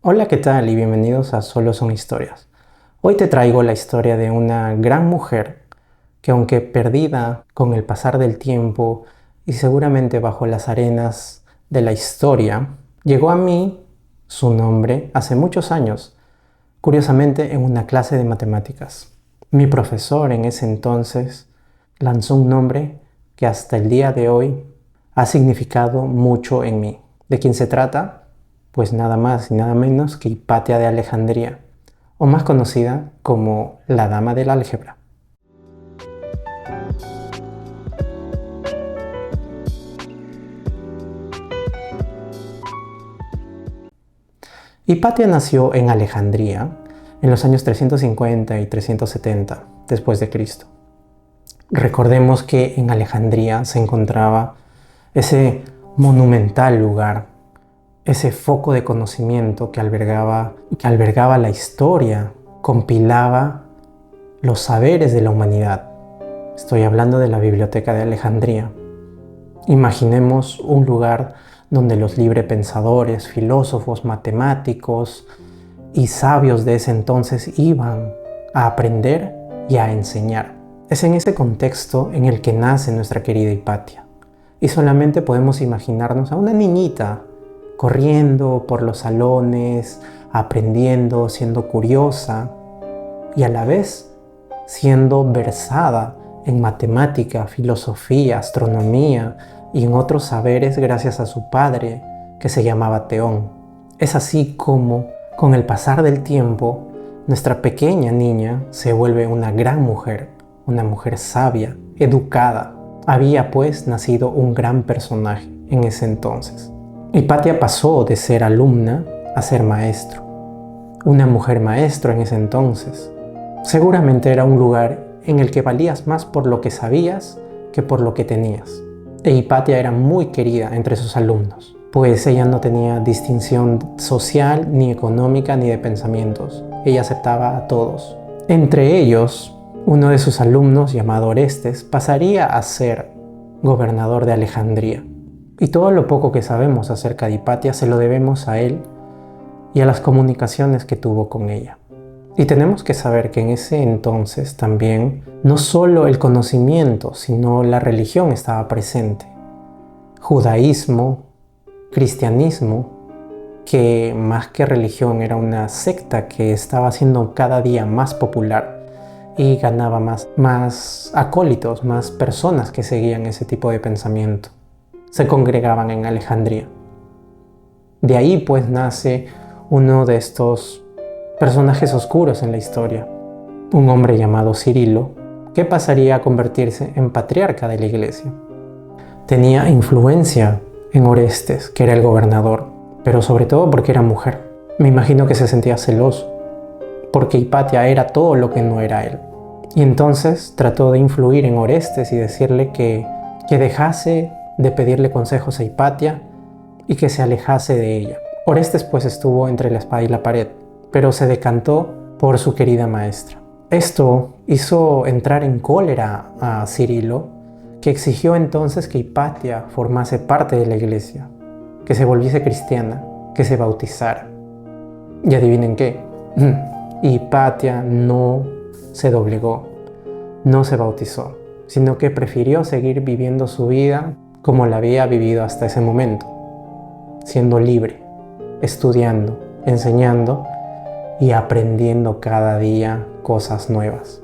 Hola, ¿qué tal? Y bienvenidos a Solo son historias. Hoy te traigo la historia de una gran mujer que, aunque perdida con el pasar del tiempo y seguramente bajo las arenas de la historia, llegó a mí su nombre hace muchos años, curiosamente en una clase de matemáticas. Mi profesor en ese entonces lanzó un nombre que hasta el día de hoy ha significado mucho en mí. ¿De quién se trata? Pues nada más y nada menos que Hipatia de Alejandría, o más conocida como la Dama del Álgebra. Hipatia nació en Alejandría en los años 350 y 370 después de Cristo. Recordemos que en Alejandría se encontraba ese monumental lugar, ese foco de conocimiento que albergaba la historia, compilaba los saberes de la humanidad. Estoy hablando de la Biblioteca de Alejandría. Imaginemos un lugar donde los librepensadores, filósofos, matemáticos y sabios de ese entonces iban a aprender y a enseñar. Es en ese contexto en el que nace nuestra querida Hipatia. Y solamente podemos imaginarnos a una niñita corriendo por los salones, aprendiendo, siendo curiosa y a la vez siendo versada en matemática, filosofía, astronomía y en otros saberes gracias a su padre, que se llamaba Teón. Es así como, con el pasar del tiempo, nuestra pequeña niña se vuelve una gran mujer, una mujer sabia, educada. Había pues nacido un gran personaje en ese entonces. Hipatia pasó de ser alumna a ser maestro. Una mujer maestro en ese entonces. Seguramente era un lugar en el que valías más por lo que sabías que por lo que tenías. E Hipatia era muy querida entre sus alumnos, pues ella no tenía distinción social, ni económica, ni de pensamientos. Ella aceptaba a todos. Entre ellos, uno de sus alumnos, llamado Orestes, pasaría a ser gobernador de Alejandría. Y todo lo poco que sabemos acerca de Hipatia se lo debemos a él y a las comunicaciones que tuvo con ella. Y tenemos que saber que en ese entonces también no solo el conocimiento, sino la religión estaba presente. Judaísmo, cristianismo, que más que religión era una secta que estaba siendo cada día más popular y ganaba más acólitos, más personas que seguían ese tipo de pensamiento. Se congregaban en Alejandría. De ahí pues nace uno de estos personajes oscuros en la historia, un hombre llamado Cirilo, que pasaría a convertirse en patriarca de la iglesia. Tenía influencia en Orestes, que era el gobernador, pero sobre todo porque era mujer. Me imagino que se sentía celoso, porque Hipatia era todo lo que no era él. Y entonces trató de influir en Orestes y decirle que dejase de pedirle consejos a Hipatia y que se alejase de ella. Orestes pues estuvo entre la espada y la pared, pero se decantó por su querida maestra. Esto hizo entrar en cólera a Cirilo, que exigió entonces que Hipatia formase parte de la iglesia, que se volviese cristiana, que se bautizara. Y adivinen qué, Hipatia no se doblegó, no se bautizó, sino que prefirió seguir viviendo su vida como la había vivido hasta ese momento, siendo libre, estudiando, enseñando y aprendiendo cada día cosas nuevas,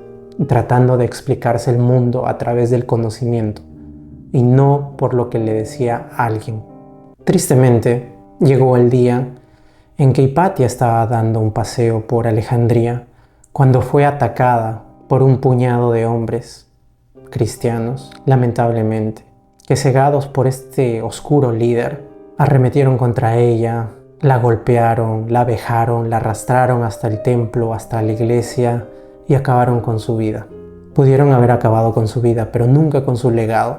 tratando de explicarse el mundo a través del conocimiento y no por lo que le decía alguien. Tristemente, llegó el día en que Hipatia estaba dando un paseo por Alejandría cuando fue atacada por un puñado de hombres cristianos, lamentablemente, que cegados por este oscuro líder, arremetieron contra ella, la golpearon, la vejaron, la arrastraron hasta el templo, hasta la iglesia y acabaron con su vida. Pudieron haber acabado con su vida, pero nunca con su legado,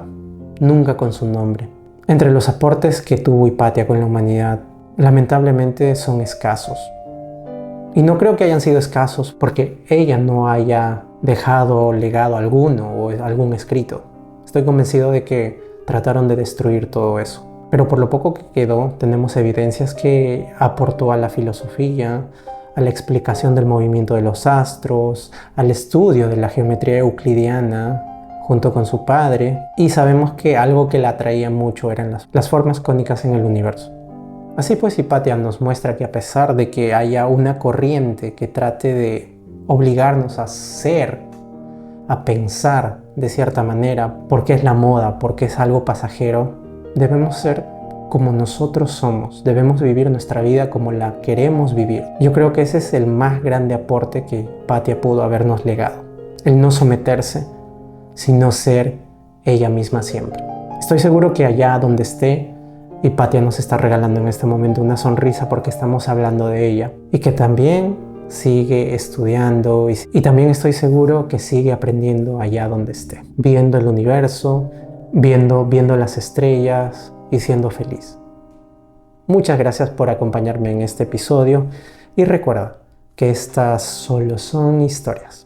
nunca con su nombre. Entre los aportes que tuvo Hipatia con la humanidad, lamentablemente son escasos. Y no creo que hayan sido escasos porque ella no haya dejado legado alguno o algún escrito. Estoy convencido de que trataron de destruir todo eso. pero por lo poco que quedó tenemos evidencias que aportó a la filosofía, a la explicación del movimiento de los astros, al estudio de la geometría euclidiana junto con su padre, y sabemos que algo que la atraía mucho eran las formas cónicas en el universo. Así pues, Hipatia nos muestra que a pesar de que haya una corriente que trate de obligarnos a ser, a pensar de cierta manera, porque es la moda, porque es algo pasajero, debemos ser como nosotros somos, debemos vivir nuestra vida como la queremos vivir. Yo creo que ese es el más grande aporte que Hipatia pudo habernos legado, el no someterse, sino ser ella misma siempre. Estoy seguro que allá donde esté, Hipatia nos está regalando en este momento una sonrisa porque estamos hablando de ella, y que también sigue estudiando y también estoy seguro que sigue aprendiendo allá donde esté, viendo el universo, viendo las estrellas y siendo feliz. Muchas gracias por acompañarme en este episodio y recuerda que estas solo son historias.